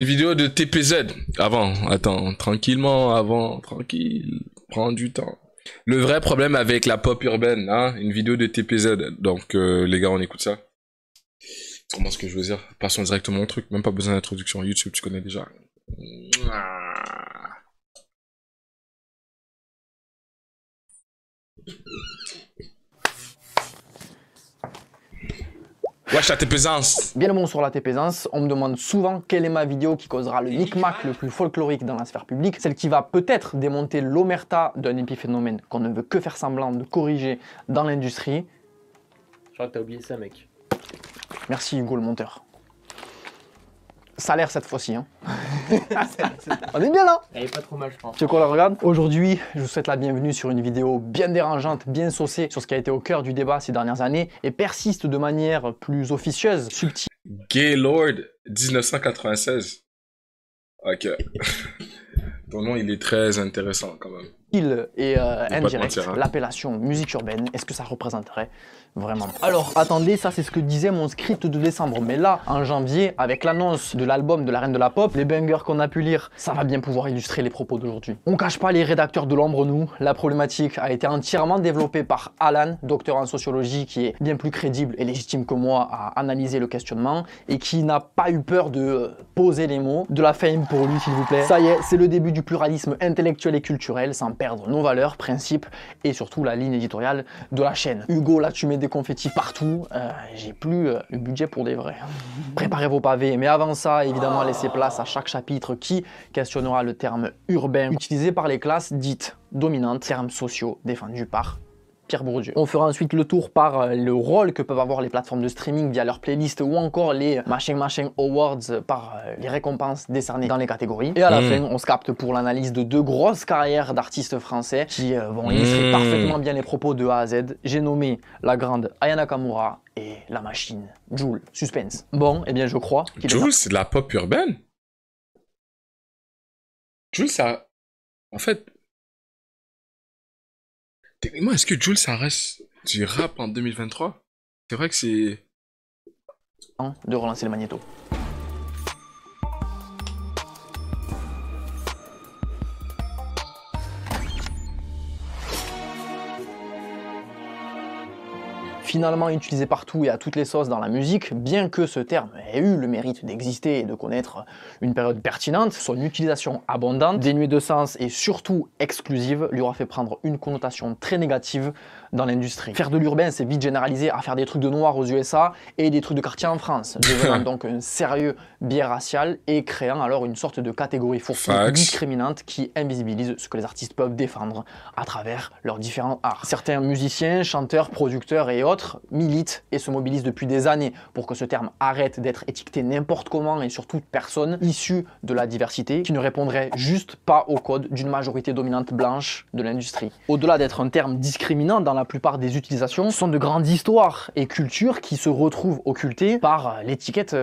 Une vidéo de TPZ. Avant, attends, tranquillement, avant, tranquille, prends du temps. Le vrai problème avec la pop urbaine, hein, une vidéo de TPZ. Donc, les gars, on écoute ça. C'est vraiment ce que je veux dire. Passons directement au truc, même pas besoin d'introduction. YouTube, tu connais déjà. Wesh, la TPZ. Bien le bon sur la TPZ, on me demande souvent quelle est ma vidéo qui causera le micmac le plus folklorique dans la sphère publique, celle qui va peut-être démonter l'omerta d'un épiphénomène qu'on ne veut que faire semblant de corriger dans l'industrie. Je crois que t'as oublié ça, mec. Merci Hugo le monteur. Ça a l'air cette fois-ci, hein. On est bien là. Elle est pas trop mal, je pense. Tu sais quoi, la regarde. Aujourd'hui, je vous souhaite la bienvenue sur une vidéo bien dérangeante, bien saucée, sur ce qui a été au cœur du débat ces dernières années et persiste de manière plus officieuse, subtile. Gaylord 1996. Ok. Ton nom, il est très intéressant quand même. Et indirect, hein. L'appellation musique urbaine, est-ce que ça représenterait vraiment? Alors attendez, ça c'est ce que disait mon script de décembre, mais là en janvier, avec l'annonce de l'album de la Reine de la Pop, les bangers qu'on a pu lire, ça va bien pouvoir illustrer les propos d'aujourd'hui. On cache pas les rédacteurs de l'ombre, nous, la problématique a été entièrement développée par Alan, docteur en sociologie qui est bien plus crédible et légitime que moi à analyser le questionnement et qui n'a pas eu peur de poser les mots. De la fame pour lui s'il vous plaît. Ça y est, c'est le début du pluralisme intellectuel et culturel sans perdre nos valeurs, principes et surtout la ligne éditoriale de la chaîne. Hugo, là tu mets des confettis partout, j'ai plus le budget pour des vrais. Préparez vos pavés, mais avant ça, évidemment, laissez place à chaque chapitre qui questionnera le terme urbain utilisé par les classes dites dominantes, termes sociaux défendus par Pierre Bourdieu. On fera ensuite le tour par le rôle que peuvent avoir les plateformes de streaming via leurs playlists ou encore les machin awards par les récompenses décernées dans les catégories. Et à la fin, on se capte pour l'analyse de deux grosses carrières d'artistes français qui vont illustrer parfaitement bien les propos de A à Z. J'ai nommé la grande Aya Nakamura et la machine Jul. Suspense. Bon, eh bien je crois qu'il Jul, c'est de la pop urbaine. Jul, ça... En fait... Techniquement, est-ce que Jul, ça reste du rap en 2023? C'est vrai que c'est... temps de relancer le magnéto. Finalement utilisé partout et à toutes les sauces dans la musique, bien que ce terme ait eu le mérite d'exister et de connaître une période pertinente, son utilisation abondante, dénuée de sens et surtout exclusive, lui aura fait prendre une connotation très négative dans l'industrie. Faire de l'urbain, c'est vite généralisé à faire des trucs de noirs aux USA et des trucs de quartier en France, devenant donc un sérieux biais racial et créant alors une sorte de catégorie fourre-tout discriminante qui invisibilise ce que les artistes peuvent défendre à travers leurs différents arts. Certains musiciens, chanteurs, producteurs et autres militent et se mobilisent depuis des années pour que ce terme arrête d'être étiqueté n'importe comment et sur toute personne issue de la diversité qui ne répondrait juste pas au code d'une majorité dominante blanche de l'industrie. Au-delà d'être un terme discriminant dans la plupart des utilisations, ce sont de grandes histoires et cultures qui se retrouvent occultées par l'étiquette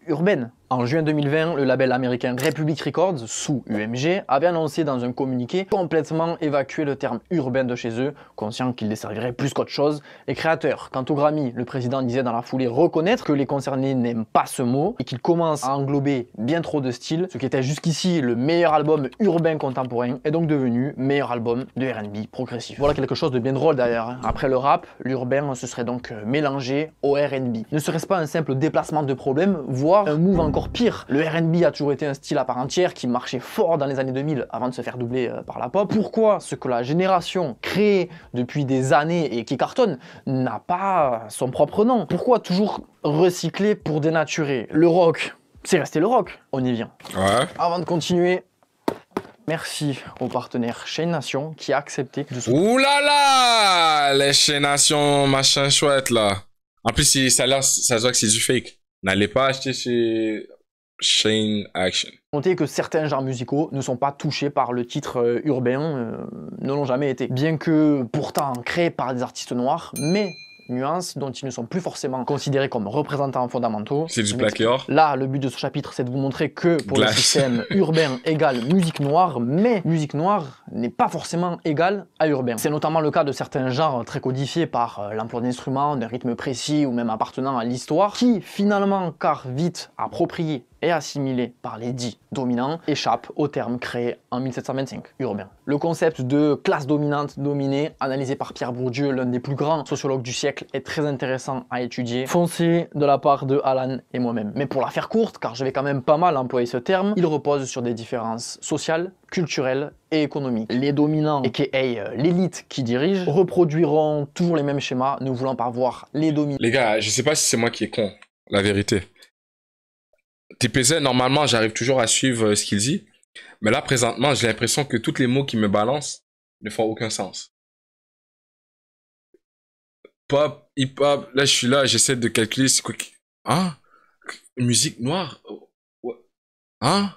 urbaine. En juin 2020, le label américain Republic Records, sous UMG, avait annoncé dans un communiqué complètement évacuer le terme urbain de chez eux, conscient qu'il desservirait plus qu'autre chose les créateurs. Quant au Grammy, le président disait dans la foulée reconnaître que les concernés n'aiment pas ce mot et qu'il commence à englober bien trop de styles. Ce qui était jusqu'ici le meilleur album urbain contemporain est donc devenu meilleur album de R&B progressif. Voilà quelque chose de bien drôle d'ailleurs. Après le rap, l'urbain se serait donc mélangé au R&B. Ne serait-ce pas un simple déplacement de problème, voire un move encore pire? Le R&B a toujours été un style à part entière qui marchait fort dans les années 2000 avant de se faire doubler par la pop. Pourquoi ce que la génération créée depuis des années et qui cartonne n'a pas son propre nom? Pourquoi toujours recycler pour dénaturer? Le rock, c'est resté le rock. On y vient. Ouais. Avant de continuer, merci au partenaire Chaîne Nation qui a accepté de soutenir. Ouh là là, les Chaîne Nation, machin chouette là. En plus, ça se voit que c'est du fake. N'allez pas acheter chez Chain Action. Notez que certains genres musicaux ne sont pas touchés par le titre urbain, ne l'ont jamais été. Bien que pourtant créés par des artistes noirs, mais nuances dont ils ne sont plus forcément considérés comme représentants fondamentaux. C'est du plaqué or. Là, le but de ce chapitre, c'est de vous montrer que pour le système urbain égale musique noire, mais musique noire n'est pas forcément égale à urbain. C'est notamment le cas de certains genres très codifiés par l'emploi d'instruments, d'un rythme précis ou même appartenant à l'histoire, qui finalement, car vite appropriés et assimilés par les dits dominants échappent au terme créé en 1725, urbain. Le concept de classe dominante dominée, analysé par Pierre Bourdieu, l'un des plus grands sociologues du siècle, est très intéressant à étudier, foncé de la part de Alan et moi-même. Mais pour la faire courte, car je vais quand même pas mal employer ce terme, il repose sur des différences sociales, culturelles et économiques. Les dominants, aka l'élite qui dirige, reproduiront toujours les mêmes schémas, ne voulant pas voir les dominants. Les gars, je sais pas si c'est moi qui est con, la vérité. TPZ, normalement, j'arrive toujours à suivre ce qu'il dit. Mais là, présentement, j'ai l'impression que tous les mots qu'il me balance ne font aucun sens. Pop, hip-hop, là, je suis là, j'essaie de calculer c'est quoi qui... Hein? Musique noire? Hein?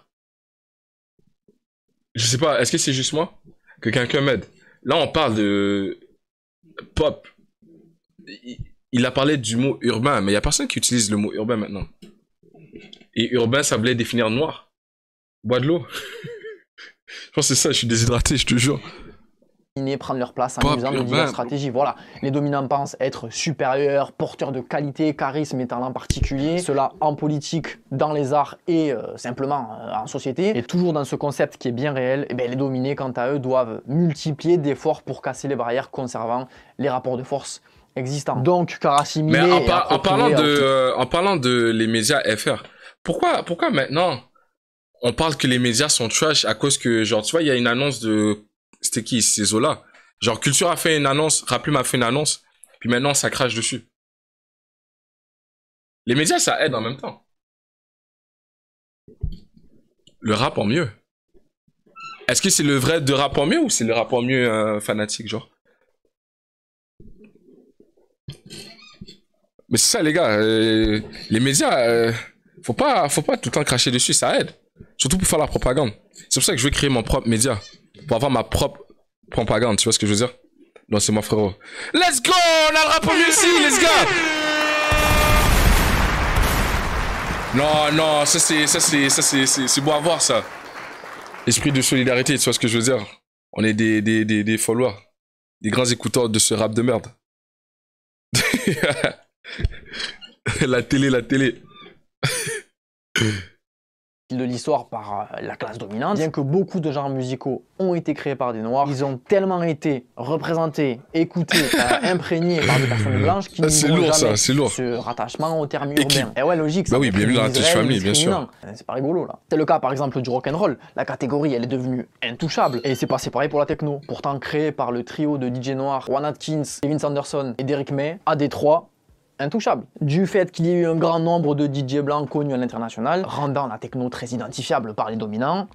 Je sais pas, est-ce que c'est juste moi? Que quelqu'un m'aide. Là, on parle de pop. Il a parlé du mot urbain, mais il y a personne qui utilise le mot urbain maintenant. Et urbain, ça voulait définir noir. Bois de l'eau. Je pense que c'est ça, je suis déshydraté, je te jure. Prendre leur place en usant de diverses stratégies. Voilà, les dominants pensent être supérieurs, porteurs de qualité, charisme et talent particulier. Cela en politique, dans les arts et simplement en société. Et toujours dans ce concept qui est bien réel, et les dominés, quant à eux, doivent multiplier d'efforts pour casser les barrières conservant les rapports de force existants. Donc, car assimiler... Mais en parlant de les médias FR, pourquoi maintenant on parle que les médias sont trash à cause que, genre, tu vois, il y a une annonce de... C'était qui? C'est Zola. Genre, Culture a fait une annonce, Rappelum a fait une annonce, puis maintenant, ça crache dessus. Les médias, ça aide en même temps. Le rap en mieux. Est-ce que c'est le vrai de rap en mieux ou c'est le rap en mieux fanatique, genre? Mais c'est ça, les gars. Les médias, faut pas tout le temps cracher dessus, ça aide. Surtout pour faire la propagande. C'est pour ça que je veux créer mon propre média. Pour avoir ma propre propagande, tu vois ce que je veux dire? Non, c'est moi, frérot. Let's go! On a le rap en mieux ici, let's go! Non, ça c'est beau à voir, ça. Esprit de solidarité, tu vois ce que je veux dire? On est des followers. Des grands écouteurs de ce rap de merde. La télé. De l'histoire par la classe dominante, bien que beaucoup de genres musicaux ont été créés par des noirs, ils ont tellement été représentés, écoutés, imprégnés par des personnes blanches qui n'ont jamais ce rattachement au terme urbain. Et ouais, logique, ça. Bah oui, bienvenue dans la Tiche Family, bien sûr. C'est pas rigolo là. C'est le cas par exemple du rock'n'roll. La catégorie, elle est devenue intouchable. Et c'est passé pareil pour la techno. Pourtant créée par le trio de DJ noirs, Juan Atkins, Kevin Sanderson et Derrick May, à Détroit, intouchable. Du fait qu'il y ait eu un grand nombre de DJ blancs connus à l'international, rendant la techno très identifiable par les dominants,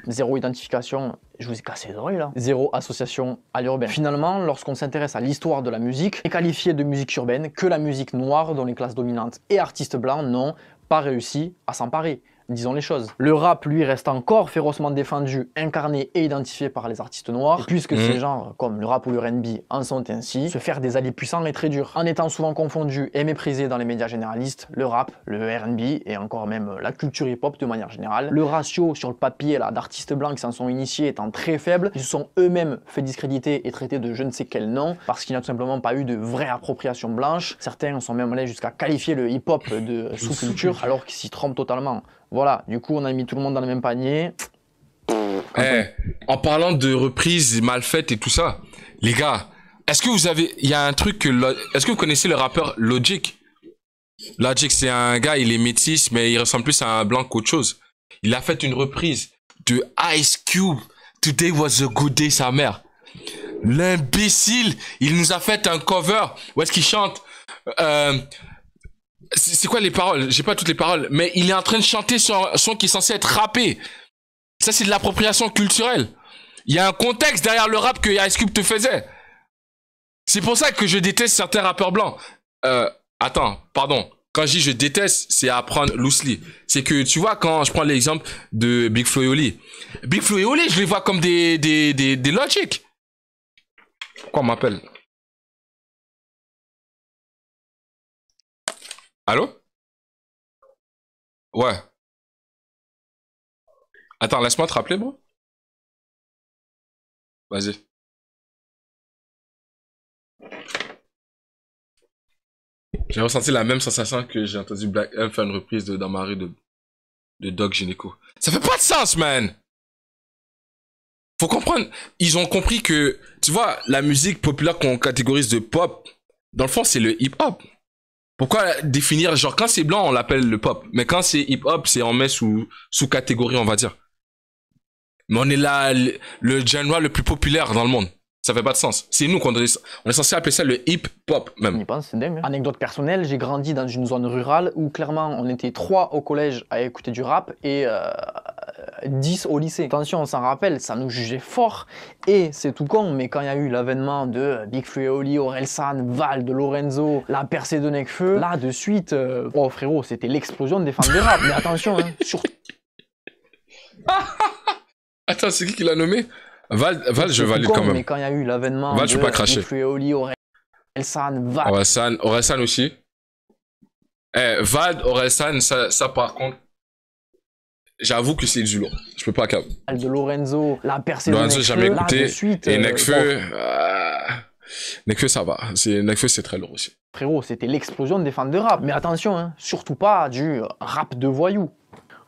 zéro identification, je vous ai cassé les oreilles là, zéro association à l'urbain. Finalement, lorsqu'on s'intéresse à l'histoire de la musique, est qualifiée de musique urbaine que la musique noire dont les classes dominantes et artistes blancs n'ont pas réussi à s'emparer. Disons les choses. Le rap, lui, reste encore férocement défendu, incarné et identifié par les artistes noirs. Et puisque ces genres, comme le rap ou le R&B, en sont ainsi, se faire des alliés puissants est très dur. En étant souvent confondu et méprisé dans les médias généralistes, le rap, le R&B et encore même la culture hip-hop de manière générale, le ratio sur le papier là d'artistes blancs qui s'en sont initiés étant très faible, ils se sont eux-mêmes fait discréditer et traités de je ne sais quel nom, parce qu'il n'y a tout simplement pas eu de vraie appropriation blanche. Certains sont même allés jusqu'à qualifier le hip-hop de sous-culture, alors qu'ils s'y trompent totalement. Voilà, du coup on a mis tout le monde dans le même panier. En parlant de reprises mal faites et tout ça, les gars, est-ce que vous avez... Il y a un truc que... Est-ce que vous connaissez le rappeur Logic? Logic, c'est un gars, il est métis, mais il ressemble plus à un blanc qu'autre chose. Il a fait une reprise de Ice Cube, Today Was a Good Day, sa mère. L'imbécile, il nous a fait un cover où est-ce qu'il chante... C'est quoi les paroles? J'ai pas toutes les paroles, mais il est en train de chanter sur un son qui est censé être rappé. Ça, c'est de l'appropriation culturelle. Il y a un contexte derrière le rap que Ice Cube te faisait. C'est pour ça que je déteste certains rappeurs blancs. Attends, pardon. Quand je dis je déteste, c'est à prendre loosely. C'est que, tu vois, quand je prends l'exemple de Big Flo et Oli. Big Flo et Oli, je les vois comme des Logic. Pourquoi on m'appelle? Allô? Ouais. Attends, laisse-moi te rappeler, bro. Vas-y. J'ai ressenti la même sensation que j'ai entendu Black M faire une reprise de Dans ma rue de de Doc Gynéco. Ça fait pas de sens, man. Faut comprendre. Ils ont compris que, tu vois, la musique populaire qu'on catégorise de pop, dans le fond, c'est le hip-hop. Pourquoi définir, genre, quand c'est blanc, on l'appelle le pop. Mais quand c'est hip-hop, on met sous catégorie, on va dire. Mais on est là, le genre le plus populaire dans le monde. Ça fait pas de sens. C'est nous on est censé appeler ça le hip-hop, même. On y pense, c'est dingue. Anecdote personnelle, j'ai grandi dans une zone rurale où clairement on était 3 au collège à écouter du rap et 10 au lycée. Attention, on s'en rappelle, ça nous jugeait fort. Et c'est tout con, mais quand il y a eu l'avènement de Big Flo et Oli, Orelsan, Val, de Lorenzo, la percée de Nekfeu, là de suite, oh frérot, c'était l'explosion des fans de rap. Mais attention, hein, surtout. Attends, c'est qui l'a nommé? Val, je valide quand même. Mais quand il y a eu l'avènement Val, je peux pas cracher. Big Flo et Oli, Orelsan, Val. Orelsan aussi. Val, Orelsan, ça par contre, j'avoue que c'est du lourd. Je peux pas câble. De Lorenzo, la percée de Lorenzo, Nekfeu, jamais écouté. là, de suite, et Nekfeu, Nekfeu, ça va. Nekfeu, c'est très lourd aussi. Frérot, c'était l'explosion des fans de rap. Mais attention, hein, surtout pas du rap de voyous.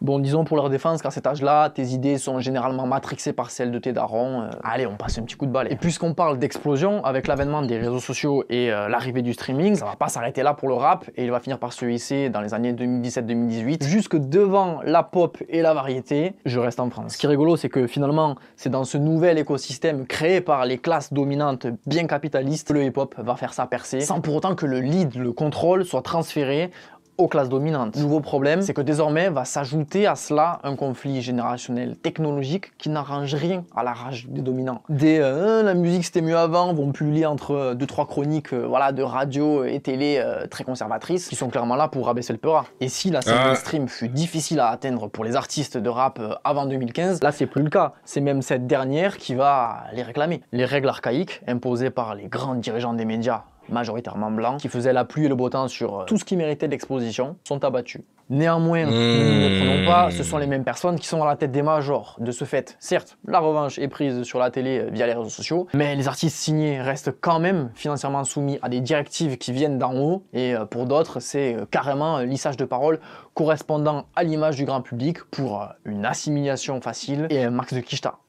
Bon, disons pour leur défense qu'à cet âge-là, tes idées sont généralement matrixées par celles de tes darons. Allez, on passe un petit coup de balai. Et puisqu'on parle d'explosion, avec l'avènement des réseaux sociaux et l'arrivée du streaming, ça va pas s'arrêter là pour le rap et il va finir par se hisser dans les années 2017-2018 jusque devant la pop et la variété. Je reste en France. Ce qui est rigolo, c'est que finalement, c'est dans ce nouvel écosystème créé par les classes dominantes bien capitalistes que le hip-hop va faire sa percée, sans pour autant que le lead, le contrôle soit transféré aux classes dominantes. Nouveau problème, c'est que désormais va s'ajouter à cela un conflit générationnel technologique qui n'arrange rien à la rage des dominants. La musique c'était mieux avant vont publier entre 2-3 chroniques voilà, de radio et télé très conservatrices qui sont clairement là pour rabaisser le peura. Et si la scène mainstream fut difficile à atteindre pour les artistes de rap avant 2015, là c'est plus le cas. C'est même cette dernière qui va les réclamer. Les règles archaïques imposées par les grands dirigeants des médias majoritairement blancs, qui faisaient la pluie et le beau temps sur tout ce qui méritait d'exposition, sont abattus. Néanmoins, ne nous méprenons pas, ce sont les mêmes personnes qui sont à la tête des majors. De ce fait, certes, la revanche est prise sur la télé via les réseaux sociaux, mais les artistes signés restent quand même financièrement soumis à des directives qui viennent d'en haut, et pour d'autres, c'est carrément lissage de paroles correspondant à l'image du grand public pour une assimilation facile et un max de quicheta.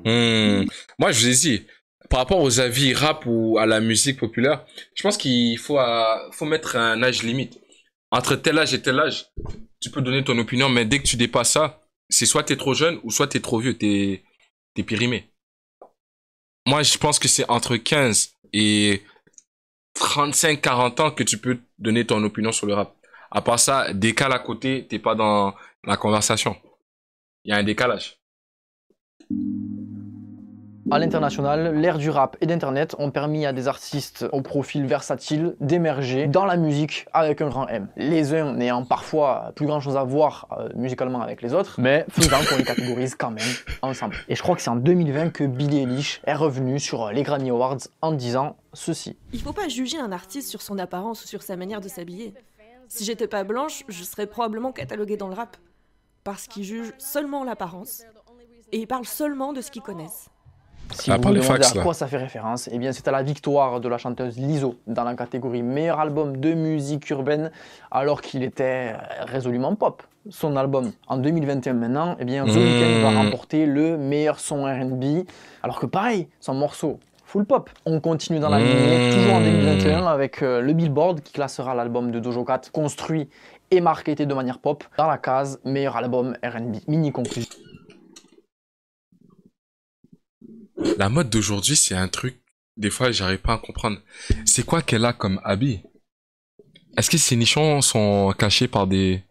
Moi, je vous ai dit, par rapport aux avis rap ou à la musique populaire, je pense qu'il faut mettre un âge limite. Entre tel âge et tel âge, tu peux donner ton opinion, mais dès que tu dépasses ça, c'est soit t'es trop jeune ou soit t'es trop vieux, t'es périmé. Moi, je pense que c'est entre 15 et 35-40 ans que tu peux donner ton opinion sur le rap. À part ça, décale à côté, t'es pas dans la conversation. Il y a un décalage. À l'international, l'ère du rap et d'internet ont permis à des artistes au profil versatile d'émerger dans la musique avec un grand M. Les uns n'ayant parfois plus grand chose à voir musicalement avec les autres, mais faisant qu'on les catégorise quand même ensemble. Et je crois que c'est en 2020 que Billie Eilish est revenue sur les Grammy Awards en disant ceci. Il faut pas juger un artiste sur son apparence ou sur sa manière de s'habiller. Si j'étais pas blanche, je serais probablement cataloguée dans le rap. Parce qu'ils jugent seulement l'apparence et ils parlent seulement de ce qu'ils connaissent. Si vous vous demandez à quoi ça fait référence, eh bien c'est à la victoire de la chanteuse Lizzo dans la catégorie meilleur album de musique urbaine alors qu'il était résolument pop. Son album en 2021 maintenant, eh bien The Weeknd va remporter le meilleur son R&B alors que pareil, son morceau full pop. On continue dans la lignée, toujours en 2021 avec le Billboard qui classera l'album de Doja Cat construit et marketé de manière pop dans la case meilleur album R&B. Mini conclusion. La mode d'aujourd'hui, c'est un truc, des fois, j'arrive pas à comprendre. C'est quoi qu'elle a comme habit? Est-ce que ces nichons sont cachés par des...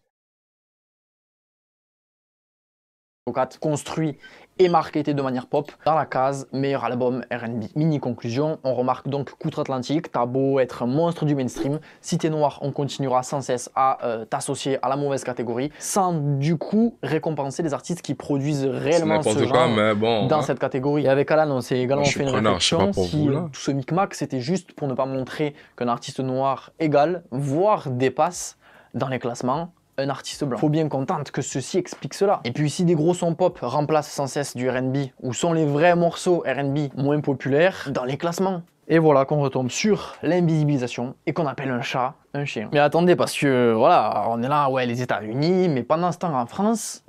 construit et marketé de manière pop dans la case meilleur album R&B. Mini conclusion, on remarque donc qu'outre-Atlantique, t'as beau être un monstre du mainstream, si t'es noir, on continuera sans cesse à t'associer à la mauvaise catégorie, sans du coup récompenser les artistes qui produisent réellement ce genre mais bon, dans cette catégorie. Et avec Alan, on s'est également fait une réflexion, si tout ce micmac, c'était juste pour ne pas montrer qu'un artiste noir égale, voire dépasse dans les classements, un artiste blanc. Faut bien qu'on tente que ceci explique cela. Et puis si des gros sons pop remplacent sans cesse du R&B, où sont les vrais morceaux R&B moins populaires dans les classements? Et voilà qu'on retombe sur l'invisibilisation et qu'on appelle un chat un chien. Mais attendez, parce que voilà, on est là, ouais, les États-Unis, mais pendant ce temps en France,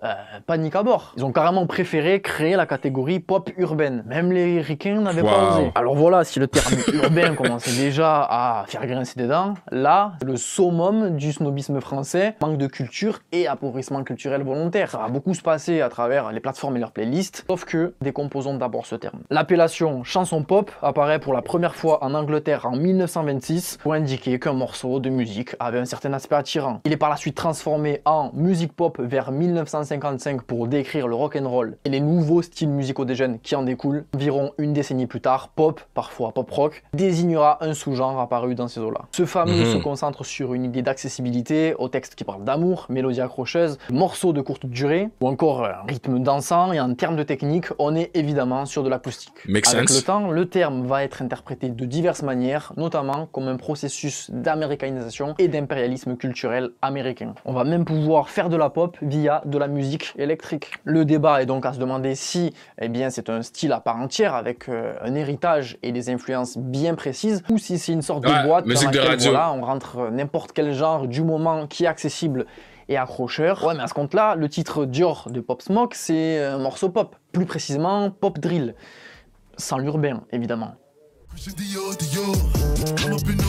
panique à bord. Ils ont carrément préféré créer la catégorie pop urbaine. Même les Ricains n'avaient pas osé. Alors voilà, si le terme urbain commençait déjà à faire grincer des dents, là, c'est le summum du snobisme français, manque de culture et appauvrissement culturel volontaire. Ça va beaucoup se passer à travers les plateformes et leurs playlists, sauf que décomposons d'abord ce terme. L'appellation chanson pop apparaît pour la première fois en Angleterre en 1926 pour indiquer qu'un morceau de musique avait un certain aspect attirant. Il est par la suite transformé en musique pop vers 1955 pour décrire le rock'n'roll et les nouveaux styles musicaux des jeunes qui en découlent. Environ une décennie plus tard, pop, parfois pop rock, désignera un sous-genre apparu dans ces eaux-là. Ce fameux se concentre sur une idée d'accessibilité, aux textes qui parlent d'amour, mélodies accrocheuses, morceaux de courte durée ou encore un rythme dansant, et en termes de technique, on est évidemment sur de l'acoustique. Avec le temps, le terme va être interprété de diverses manières, notamment comme un processus d'américanisation et d'impérialisme culturel américain. On va même pouvoir faire de la pop via de la musique électrique. Le débat est donc à se demander si c'est un style à part entière avec un héritage et des influences bien précises, ou si c'est une sorte de boîte dans laquelle voilà, on rentre n'importe quel genre du moment qui est accessible et accrocheur. Ouais, mais à ce compte-là, le titre Dior de Pop Smoke, c'est un morceau pop, plus précisément pop drill, sans l'urbain évidemment.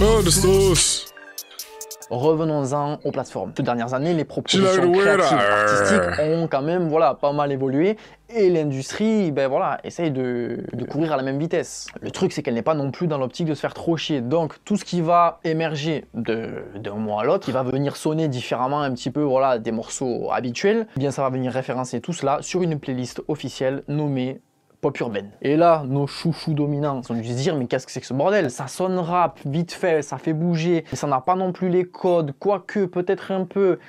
Oh, de sauce. Revenons-en aux plateformes. Ces dernières années, les propositions créatives artistiques ont quand même pas mal évolué et l'industrie essaye de courir à la même vitesse. Le truc, c'est qu'elle n'est pas non plus dans l'optique de se faire trop chier. Donc tout ce qui va émerger d'un mois à l'autre, qui va venir sonner différemment un petit peu des morceaux habituels, ça va venir référencer tout cela sur une playlist officielle nommée pop urbaine. Et là, nos chouchous dominants sont dû se dire, mais qu'est-ce que c'est que ce bordel? Ça sonne rap, vite fait, ça fait bouger, mais ça n'a pas non plus les codes, quoique peut-être un peu.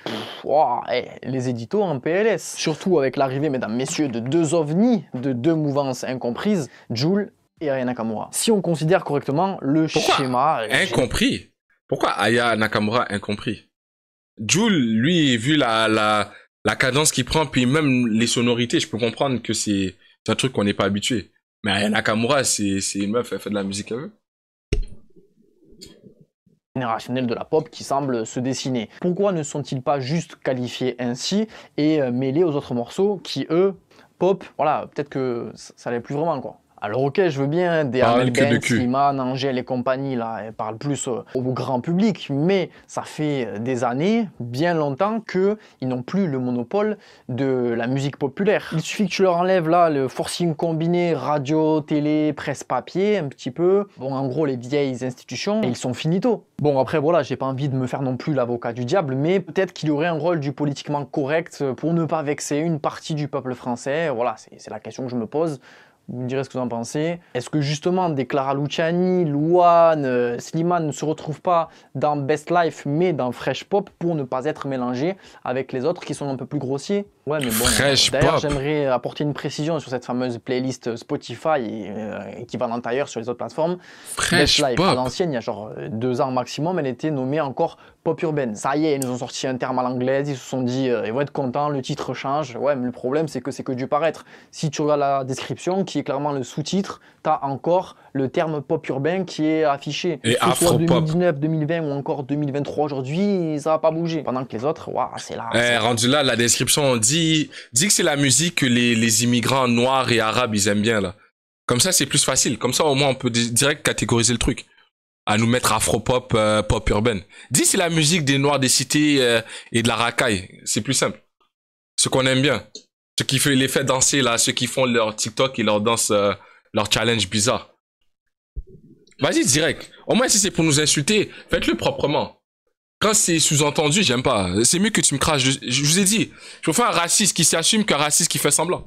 Les éditos en PLS. Surtout avec l'arrivée, mesdames, messieurs, de deux ovnis, de deux mouvances incomprises, Jul et Aya Nakamura. Si on considère correctement le schéma... Incompris? Pourquoi Aya Nakamura incompris? Jul, lui, vu la cadence qu'il prend, puis même les sonorités, je peux comprendre que c'est un truc qu'on n'est pas habitué. Mais Aya Nakamura, c'est une meuf, elle fait de la musique à eux. Générationnel de la pop qui semble se dessiner. Pourquoi ne sont-ils pas juste qualifiés ainsi et mêlés aux autres morceaux qui, eux, pop, peut-être que ça l'est plus vraiment, quoi. Alors ok, je veux bien des Amel Ben, Slimane, Angèle et compagnie, là, elles parlent plus au grand public, mais ça fait des années, bien longtemps, qu'ils n'ont plus le monopole de la musique populaire. Il suffit que tu leur enlèves là le forcing combiné radio, télé, presse papier, un petit peu. Bon, en gros, les vieilles institutions, et ils sont finito. Bon, après, j'ai pas envie de me faire non plus l'avocat du diable, mais peut-être qu'il y aurait un rôle du politiquement correct pour ne pas vexer une partie du peuple français. Voilà, c'est la question que je me pose. Vous me direz ce que vous en pensez. Est-ce que justement des Clara Luciani, Louane, Slimane ne se retrouvent pas dans Best Life mais dans Fresh Pop pour ne pas être mélangés avec les autres qui sont un peu plus grossiers? Ouais, mais bon, d'ailleurs j'aimerais apporter une précision sur cette fameuse playlist Spotify équivalente ailleurs sur les autres plateformes. Best Life, à l'ancienne, il y a genre 2 ans maximum, elle était nommée encore pop urbaine. Ça y est, ils nous ont sorti un terme à l'anglaise, ils se sont dit ils vont être contents, le titre change. Ouais, mais le problème c'est que du paraître. Si tu regardes la description, qui est clairement le sous-titre, t'as encore le terme pop urbain qui est affiché. Et que ce soit 2019, 2020 ou encore 2023 aujourd'hui, ça va pas bouger. Pendant que les autres, c'est là. Rendu là, la description, on dit que c'est la musique que les immigrants noirs et arabes, ils aiment bien, là. Comme ça, c'est plus facile. Comme ça, au moins, on peut direct catégoriser le truc. À nous mettre afro-pop, pop urbaine. Dis c'est la musique des noirs des cités et de la racaille. C'est plus simple. Ce qu'on aime bien. Ceux qui les fait danser, là. Ceux qui font leur TikTok et leur danse, leur challenge bizarre. Vas-y, direct. Au moins, si c'est pour nous insulter, faites-le proprement. Quand c'est sous-entendu, j'aime pas. C'est mieux que tu me craches. Je vous ai dit, je préfère un raciste qui s'assume qu'un raciste qui fait semblant.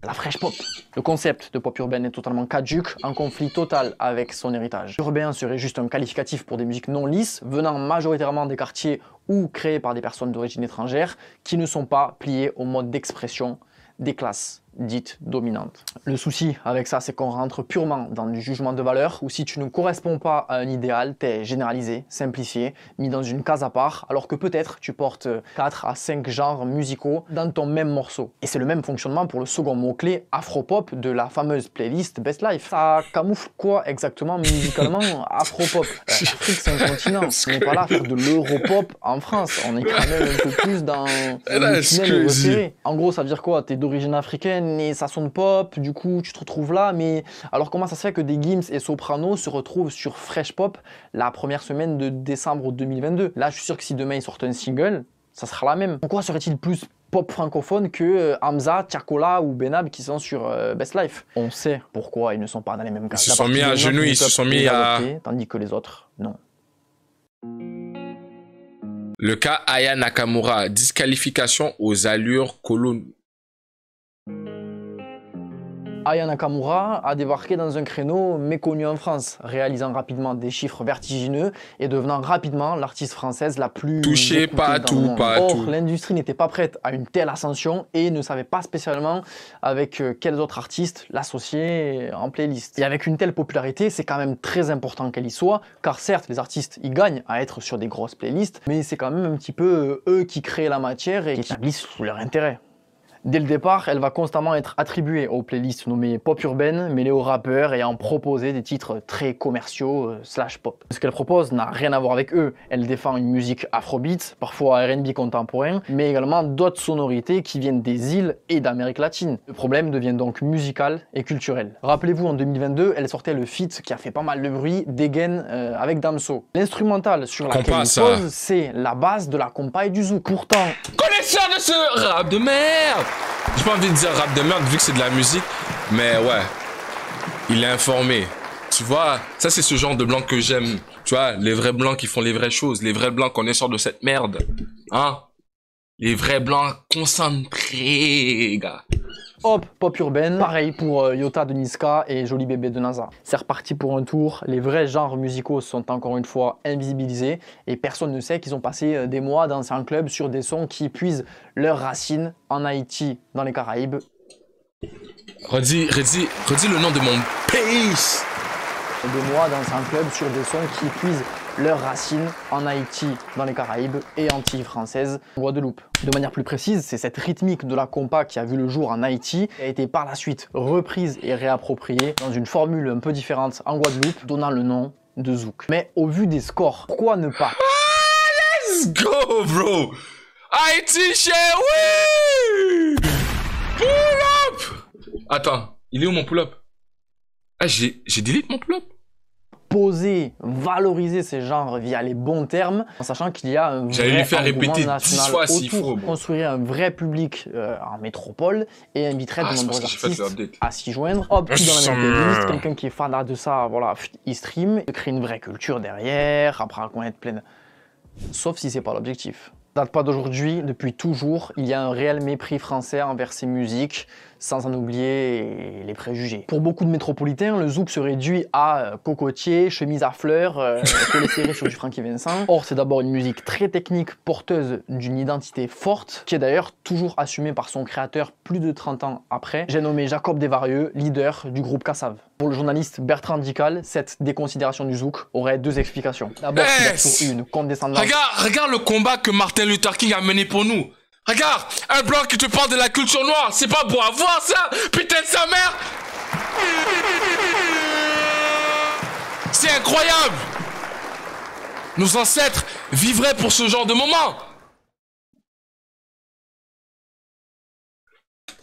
La fresh pop. Le concept de pop urbaine est totalement caduc, en conflit total avec son héritage. Urbain serait juste un qualificatif pour des musiques non lisses, venant majoritairement des quartiers ou créées par des personnes d'origine étrangère, qui ne sont pas pliées au mode d'expression des classes dite dominante. Le souci avec ça, c'est qu'on rentre purement dans du jugement de valeur, où si tu ne corresponds pas à un idéal, t'es généralisé, simplifié, mis dans une case à part, alors que peut-être tu portes 4 à 5 genres musicaux dans ton même morceau. Et c'est le même fonctionnement pour le second mot-clé afropop de la fameuse playlist Best Life. Ça camoufle quoi exactement musicalement afropop? L'Afrique, c'est un continent, on n'est pas là à faire de l'europop en France, on est quand même un peu plus dans le tunnel resserré. En gros, ça veut dire quoi? T'es d'origine africaine et ça sonne pop, du coup tu te retrouves là, mais alors comment ça se fait que des Gims et Soprano se retrouvent sur Fresh Pop la première semaine de décembre 2022? Là, je suis sûr que si demain ils sortent un single, ça sera la même. Pourquoi serait-il plus pop francophone que Hamza, Tiakola ou Benab qui sont sur Best Life? On sait pourquoi ils ne sont pas dans les mêmes cas. Ils se sont mis à genoux, ils se sont mis à... Tandis que les autres, non. Le cas Aya Nakamura, disqualification aux allures coloniales. Aya Nakamura a débarqué dans un créneau méconnu en France, réalisant rapidement des chiffres vertigineux et devenant rapidement l'artiste française la plus touchée pas tout. Or, l'industrie n'était pas prête à une telle ascension et ne savait pas spécialement avec quels autres artistes l'associer en playlist. Et avec une telle popularité, c'est quand même très important qu'elle y soit, car certes, les artistes y gagnent à être sur des grosses playlists, mais c'est quand même un petit peu eux qui créent la matière et qui établissent leur intérêt. Dès le départ, elle va constamment être attribuée aux playlists nommées pop urbaines, mêlées aux rappeurs et en proposer des titres très commerciaux slash pop. Ce qu'elle propose n'a rien à voir avec eux. Elle défend une musique afrobeat, parfois R&B contemporain, mais également d'autres sonorités qui viennent des îles et d'Amérique latine. Le problème devient donc musical et culturel. Rappelez-vous, en 2022, elle sortait le feat qui a fait pas mal de bruit, Degen avec Damso. L'instrumental sur laquelle il pose, c'est la base de la compa et du zouk. Pourtant, connaisseur de ce rap de merde! J'ai pas envie de dire rap de merde vu que c'est de la musique, mais ouais, il est informé. Tu vois, ça c'est ce genre de blanc que j'aime. Tu vois, les vrais blancs qui font les vraies choses, les vrais blancs connaisseurs de cette merde. Hein? Les vrais blancs concentrés, gars. Hop, pop urbaine, pareil pour Yota de Niska et Joli Bébé de NASA. C'est reparti pour un tour, les vrais genres musicaux sont encore une fois invisibilisés et personne ne sait qu'ils ont passé des mois dans un club sur des sons qui puisent leurs racines en Haïti, dans les Caraïbes. Redis le nom de mon pays. Des mois dans un club sur des sons qui puisent leurs racines en Haïti, dans les Caraïbes et Antilles françaises, en Guadeloupe. De manière plus précise, c'est cette rythmique de la compa qui a vu le jour en Haïti qui a été par la suite reprise et réappropriée dans une formule un peu différente en Guadeloupe, donnant le nom de zouk. Mais au vu des scores, pourquoi ne pas? Let's go, bro! Haïti, chez oui! Pull up! Attends, il est où mon pull-up? Ah, j'ai delete mon pull-up? Poser, valoriser ces genres via les bons termes, en sachant qu'il y a un vrai J'allais lui faire répéter 10 fois autour, s'il faut. construire un vrai public en métropole et inviterait de nombreux artistes à s'y joindre. Hop, puis dans la même playlist, quelqu'un qui est fan de ça, voilà, il stream, il crée une vraie culture derrière, après à connaître plein. Sauf si c'est pas l'objectif. Ça date pas d'aujourd'hui, depuis toujours, il y a un réel mépris français envers ces musiques, sans en oublier les préjugés. Pour beaucoup de métropolitains, le zouk se réduit à cocotier, chemise à fleurs, collet serré sur du Francky Vincent. Or, c'est d'abord une musique très technique, porteuse d'une identité forte, qui est d'ailleurs toujours assumée par son créateur plus de 30 ans après. J'ai nommé Jacob Desvarieux, leader du groupe Kassav. Pour le journaliste Bertrand Dical, cette déconsidération du zouk aurait deux explications. D'abord, il y a toujours eu une condescendance. Regarde le combat que Martin Luther King a mené pour nous. Regarde, un blanc qui te parle de la culture noire, c'est pas beau à voir ça, putain de sa mère. C'est incroyable. Nos ancêtres vivraient pour ce genre de moment.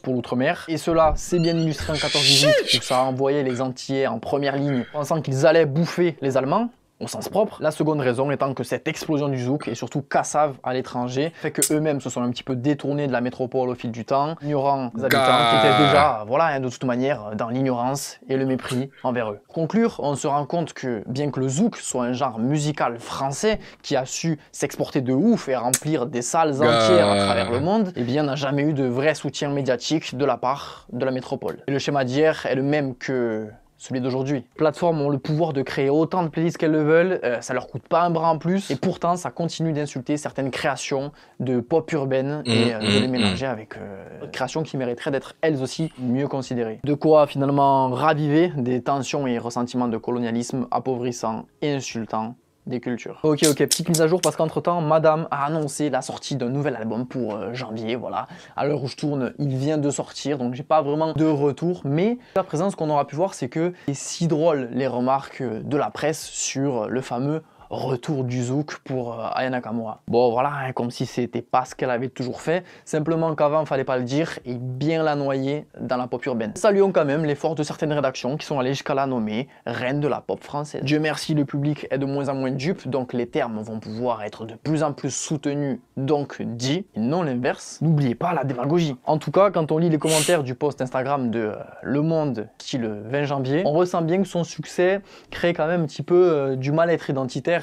Pour l'outre-mer. Et cela, c'est bien illustré en 14-18, où ça a envoyé les Antillais en première ligne, pensant qu'ils allaient bouffer les Allemands, au sens propre. La seconde raison étant que cette explosion du zouk, et surtout Kassav à l'étranger, fait que eux-mêmes se sont un petit peu détournés de la métropole au fil du temps, ignorant les habitants qui étaient déjà, voilà, de toute manière, dans l'ignorance et le mépris envers eux. Pour conclure, on se rend compte que, bien que le zouk soit un genre musical français qui a su s'exporter de ouf et remplir des salles entières à travers le monde, eh bien, n'a jamais eu de vrai soutien médiatique de la part de la métropole. Et le schéma d'hier est le même que celui d'aujourd'hui. Les plateformes ont le pouvoir de créer autant de playlists qu'elles le veulent, ça leur coûte pas un bras en plus, et pourtant ça continue d'insulter certaines créations de pop urbaine et de les mélanger avec d'autres créations qui mériteraient d'être elles aussi mieux considérées. De quoi finalement raviver des tensions et ressentiments de colonialisme appauvrissant et insultant des cultures. Ok, petite mise à jour parce qu'entre temps, Madame a annoncé la sortie d'un nouvel album pour janvier, voilà. À l'heure où je tourne, il vient de sortir, donc j'ai pas vraiment de retour, mais à présent, ce qu'on aura pu voir, c'est que c'est si drôle les remarques de la presse sur le fameux retour du zouk pour Aya Nakamura. Bon voilà, hein, comme si c'était pas ce qu'elle avait toujours fait, simplement qu'avant fallait pas le dire et bien la noyer dans la pop urbaine. Saluons quand même l'effort de certaines rédactions qui sont allées jusqu'à la nommer reine de la pop française. Dieu merci, le public est de moins en moins dupe, donc les termes vont pouvoir être de plus en plus soutenus, donc dits, et non l'inverse. N'oubliez pas la démagogie. En tout cas, quand on lit les commentaires du post Instagram de Le Monde, qui le 20 janvier, on ressent bien que son succès crée quand même un petit peu du mal-être identitaire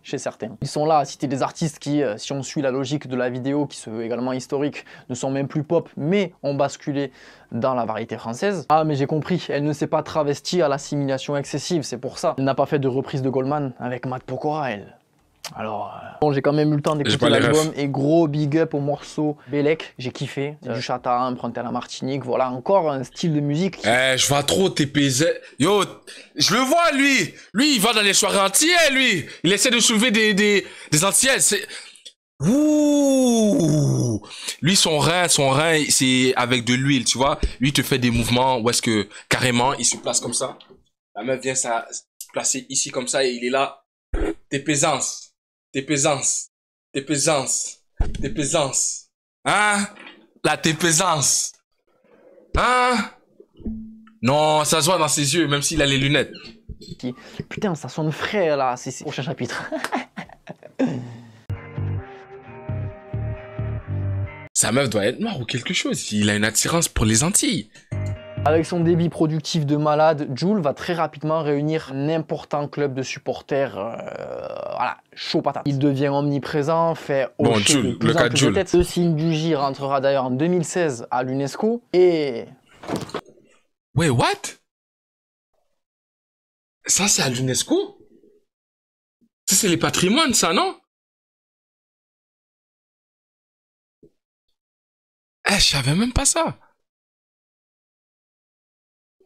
chez certains. Ils sont là à citer des artistes qui, si on suit la logique de la vidéo, qui se veut également historique, ne sont même plus pop, mais ont basculé dans la variété française. Ah mais j'ai compris, elle ne s'est pas travestie à l'assimilation excessive, c'est pour ça. Elle n'a pas fait de reprise de Goldman avec Matt Pokora, elle. Alors, bon, j'ai quand même eu le temps d'écouter l'album et gros big up au morceau Bélec, j'ai kiffé. Du chata emprunté à la Martinique, voilà encore un style de musique. Je vois trop TPZ. Yo, je le vois lui. Lui, il va dans les soirées antillaises, lui. Il essaie de soulever des antillaises. C'est... Ouh. Lui, son rein, c'est avec de l'huile, tu vois. Lui, il te fait des mouvements où est-ce que carrément, il se place comme ça. La meuf vient se placer ici comme ça et il est là. Tes pésances. Hein? La pésancé. Hein? Non, ça se voit dans ses yeux, même s'il a les lunettes. Putain, ça sonne frais là, c'est prochain chapitre. Sa meuf doit être noire ou quelque chose. Il a une attirance pour les Antilles. Avec son débit productif de malade, Jul va très rapidement réunir un important club de supporters, voilà, chaud patate. Il devient omniprésent, fait hocher de plus en plus de têtes. Le signe du J rentrera d'ailleurs en 2016 à l'UNESCO et... Wait, what? Ça, c'est à l'UNESCO? Ça, c'est les patrimoines, ça, non? Je savais même pas ça.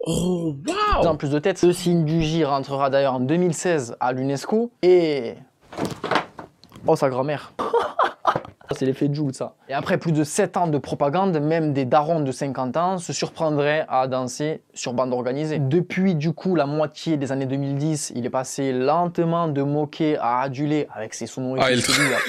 Oh, wow! En plus de tête, le signe du J rentrera d'ailleurs en 2016 à l'UNESCO et... Oh, sa grand-mère. C'est l'effet Jul, ça. Et après plus de 7 ans de propagande, même des darons de 50 ans se surprendraient à danser sur bande organisée. Depuis, du coup, la moitié des années 2010, il est passé lentement de moquer à aduler avec ses sonorités à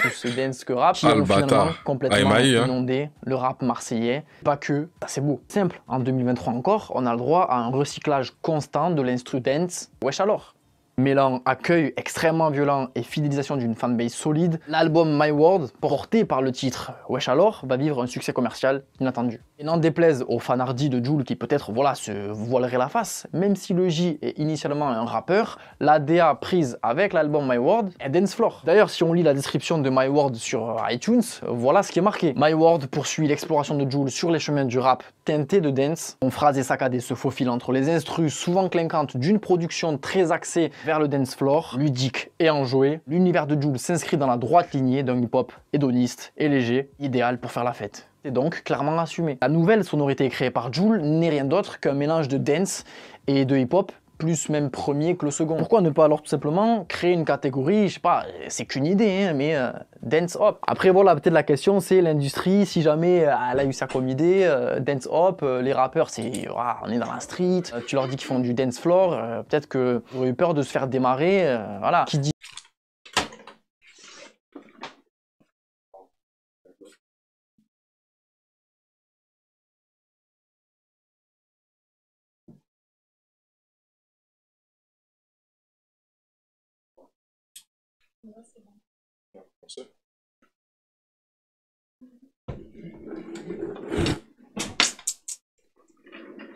plus dance que rap, qui ont finalement complètement inondé le rap marseillais. Pas que, c'est beau. Simple, en 2023 encore, on a le droit à un recyclage constant de l'instru dance. Wesh alors. Mêlant accueil extrêmement violent et fidélisation d'une fanbase solide, l'album My World, porté par le titre Wesh alors, va vivre un succès commercial inattendu. Et n'en déplaise aux fans hardis de Jul qui peut-être voilà, se voileraient la face, même si le J est initialement un rappeur, la DA prise avec l'album My World est dance floor. D'ailleurs, si on lit la description de My World sur iTunes, voilà ce qui est marqué. My World poursuit l'exploration de Jul sur les chemins du rap teinté de dance. Son phrasé saccadé se faufile entre les instrus souvent clinquantes d'une production très axée vers le dance floor, ludique et enjoué. L'univers de Jul s'inscrit dans la droite lignée d'un hip-hop hédoniste et léger, idéal pour faire la fête. C'est donc clairement assumé. La nouvelle sonorité créée par Jul n'est rien d'autre qu'un mélange de dance et de hip-hop, plus même premier que le second. Pourquoi ne pas alors tout simplement créer une catégorie, je sais pas, c'est qu'une idée, hein, mais dance hop. Après voilà, peut-être la question c'est l'industrie, si jamais elle a eu ça comme idée, dance hop, les rappeurs c'est, on est dans la street, tu leur dis qu'ils font du dance floor, peut-être qu'ils auraient eu peur de se faire démarrer, voilà. Qui dit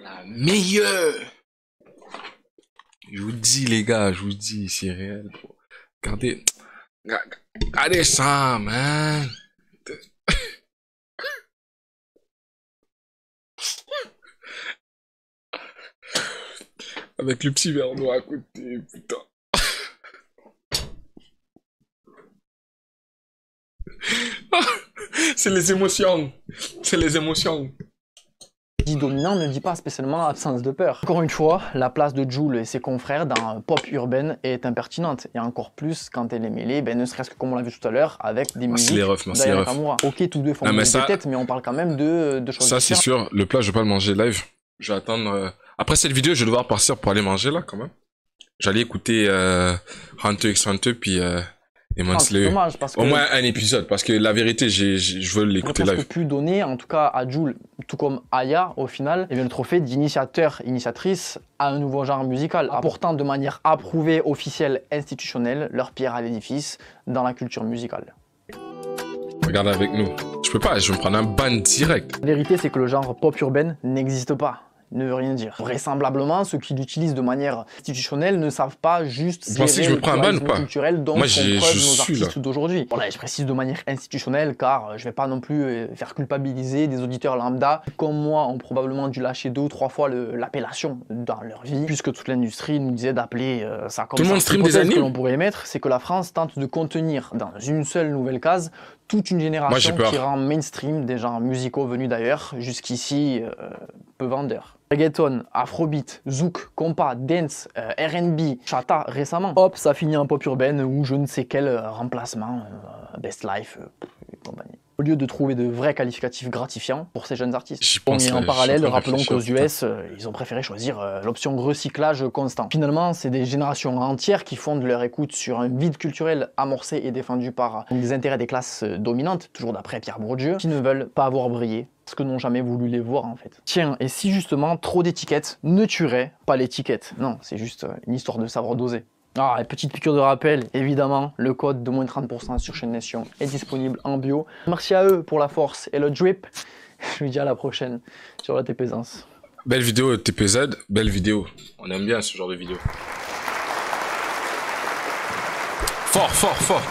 la meilleure. Je vous dis les gars, je vous dis, c'est réel. Regardez, regardez ça, man. Avec le petit verre noir à côté, putain. C'est les émotions. C'est les émotions. Dit dominant ne dit pas spécialement absence de peur. Encore une fois, la place de Jul et ses confrères dans pop urbaine est impertinente, et encore plus quand elle est mêlée, ne serait-ce que comme on l'a vu tout à l'heure, avec des musiques d'Aya Nakamura. Ok, tous deux font des têtes, mais on parle quand même de choses ça, c'est sûr. Le plat, je vais pas le manger live. Je vais attendre... Après cette vidéo, je vais devoir partir pour aller manger, là, quand même. J'allais écouter Hunter x Hunter, puis... Demon Slayer. Au moins un épisode, parce que la vérité, je veux l'écouter live. Je pu donner, en tout cas à Jul, tout comme Aya, au final, le trophée d'initiatrice à un nouveau genre musical, apportant de manière approuvée, officielle, institutionnelle, leur pierre à l'édifice dans la culture musicale. Regarde avec nous. Je peux pas, je vais me prendre un ban direct. La vérité, c'est que le genre pop urbaine n'existe pas. Ne veut rien dire. Vraisemblablement, ceux qui l'utilisent de manière institutionnelle ne savent pas juste Vous pensez que je me prends un ban ou pas? Culturel dont font preuve nos artistes d'aujourd'hui. Voilà, je précise de manière institutionnelle car je vais pas non plus faire culpabiliser des auditeurs lambda comme moi ont probablement dû lâcher 2 ou 3 fois l'appellation dans leur vie, puisque toute l'industrie nous disait d'appeler ça comme ça. Tout le monde stream des animes. Ce que l'on pourrait émettre, c'est que la France tente de contenir dans une seule nouvelle case toute une génération qui rend mainstream des genres musicaux venus d'ailleurs, jusqu'ici peu vendeurs. Reggaeton, Afrobeat, Zouk, Compa, Dance, R&B, Chata récemment. Hop, ça finit en pop urbaine ou je ne sais quel remplacement, Best Life et compagnie. Au lieu de trouver de vrais qualificatifs gratifiants pour ces jeunes artistes. Et en parallèle, rappelons qu'aux US, ils ont préféré choisir l'option recyclage constant. Finalement, c'est des générations entières qui fondent leur écoute sur un vide culturel amorcé et défendu par les intérêts des classes dominantes, toujours d'après Pierre Bourdieu, qui ne veulent pas avoir brillé. Parce que n'ont jamais voulu les voir en fait. Tiens, et si justement trop d'étiquettes ne tuerait pas l'étiquette? Non, c'est juste une histoire de savoir doser. Ah, et petite piqûre de rappel, évidemment, le code de moins 30% sur Chaîne Nation est disponible en bio. Merci à eux pour la force et le drip. Je vous dis à la prochaine sur la TPZance. Belle vidéo TPZ, belle vidéo. On aime bien ce genre de vidéo. Fort, fort, fort.